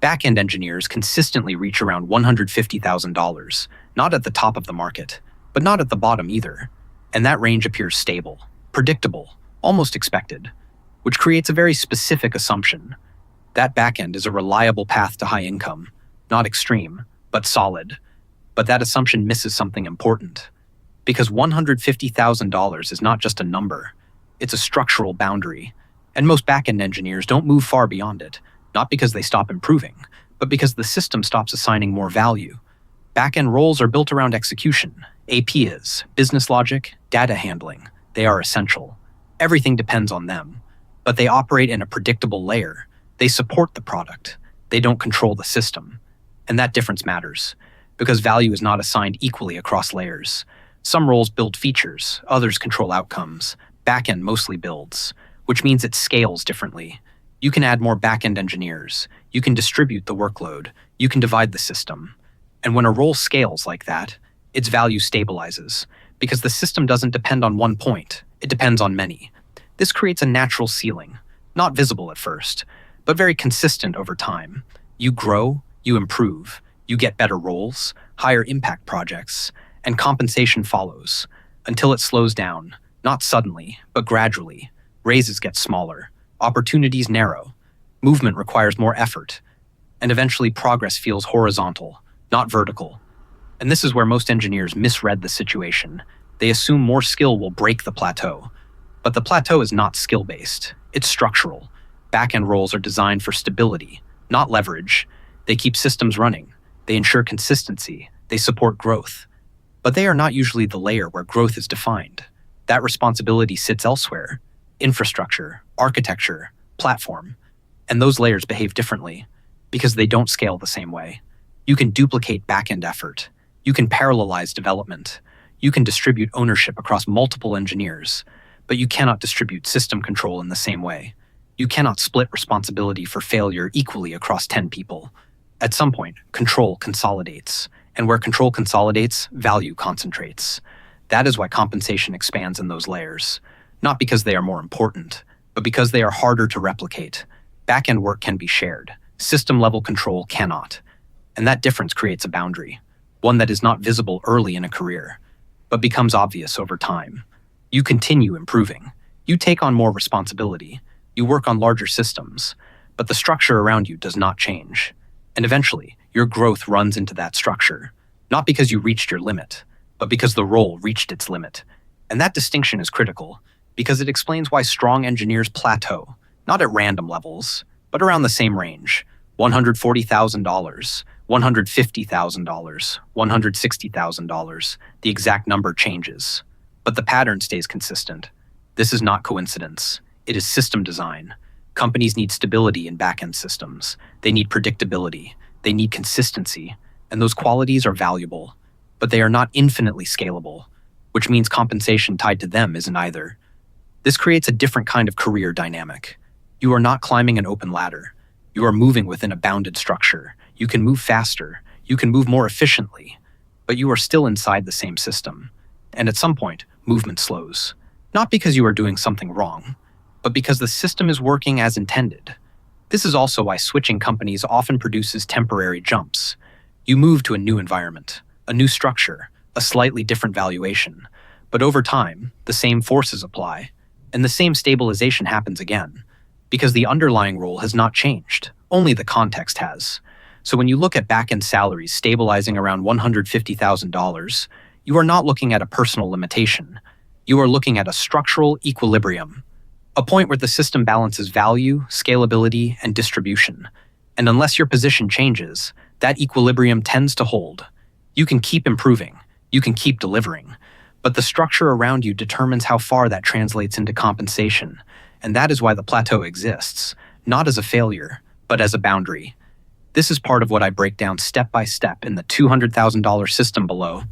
Backend engineers consistently reach around $150,000, not at the top of the market, but not at the bottom either. And that range appears stable, predictable, almost expected, which creates a very specific assumption. That backend is a reliable path to high income, not extreme, but solid. But that assumption misses something important. Because $150,000 is not just a number, it's a structural boundary. And most backend engineers don't move far beyond it, not because they stop improving, but because the system stops assigning more value. Backend roles are built around execution. AP is, business logic, data handling. They are essential. Everything depends on them. But they operate in a predictable layer. They support the product. They don't control the system. And that difference matters, because value is not assigned equally across layers. Some roles build features, others control outcomes. Backend mostly builds, which means it scales differently. You can add more backend engineers. You can distribute the workload. You can divide the system. And when a role scales like that, its value stabilizes, because the system doesn't depend on one point. It depends on many. This creates a natural ceiling, not visible at first, but very consistent over time. You grow, you improve, you get better roles, higher impact projects, and compensation follows, until it slows down, not suddenly, but gradually. Raises get smaller, opportunities narrow, movement requires more effort, and eventually progress feels horizontal, not vertical. And this is where most engineers misread the situation. They assume more skill will break the plateau. But the plateau is not skill-based, it's structural. Backend roles are designed for stability, not leverage. They keep systems running, they ensure consistency, they support growth. But they are not usually the layer where growth is defined. That responsibility sits elsewhere. Infrastructure, architecture, platform. And those layers behave differently, because they don't scale the same way. You can duplicate backend effort. You can parallelize development. You can distribute ownership across multiple engineers, but you cannot distribute system control in the same way. You cannot split responsibility for failure equally across 10 people. At some point, control consolidates, and where control consolidates, value concentrates. That is why compensation expands in those layers, not because they are more important, but because they are harder to replicate. Backend work can be shared. System-level control cannot. And that difference creates a boundary, one that is not visible early in a career, but becomes obvious over time. You continue improving. You take on more responsibility. You work on larger systems, but the structure around you does not change. And eventually, your growth runs into that structure, not because you reached your limit, but because the role reached its limit. And that distinction is critical, because it explains why strong engineers plateau, not at random levels, but around the same range. $140,000, $150,000, $160,000. The exact number changes, but the pattern stays consistent. This is not coincidence. It is system design. Companies need stability in backend systems. They need predictability. They need consistency. And those qualities are valuable, but they are not infinitely scalable, which means compensation tied to them isn't either. This creates a different kind of career dynamic. You are not climbing an open ladder. You are moving within a bounded structure. You can move faster. You can move more efficiently, but you are still inside the same system. And at some point, movement slows. Not because you are doing something wrong, but because the system is working as intended. This is also why switching companies often produces temporary jumps. You move to a new environment, a new structure, a slightly different valuation. But over time, the same forces apply, and the same stabilization happens again, because the underlying role has not changed, only the context has. So when you look at back-end salaries stabilizing around $150,000, you are not looking at a personal limitation. You are looking at a structural equilibrium, a point where the system balances value, scalability, and distribution. And unless your position changes, that equilibrium tends to hold. You can keep improving, you can keep delivering, but the structure around you determines how far that translates into compensation. And that is why the plateau exists, not as a failure, but as a boundary. This is part of what I break down step by step in the $200,000 system below.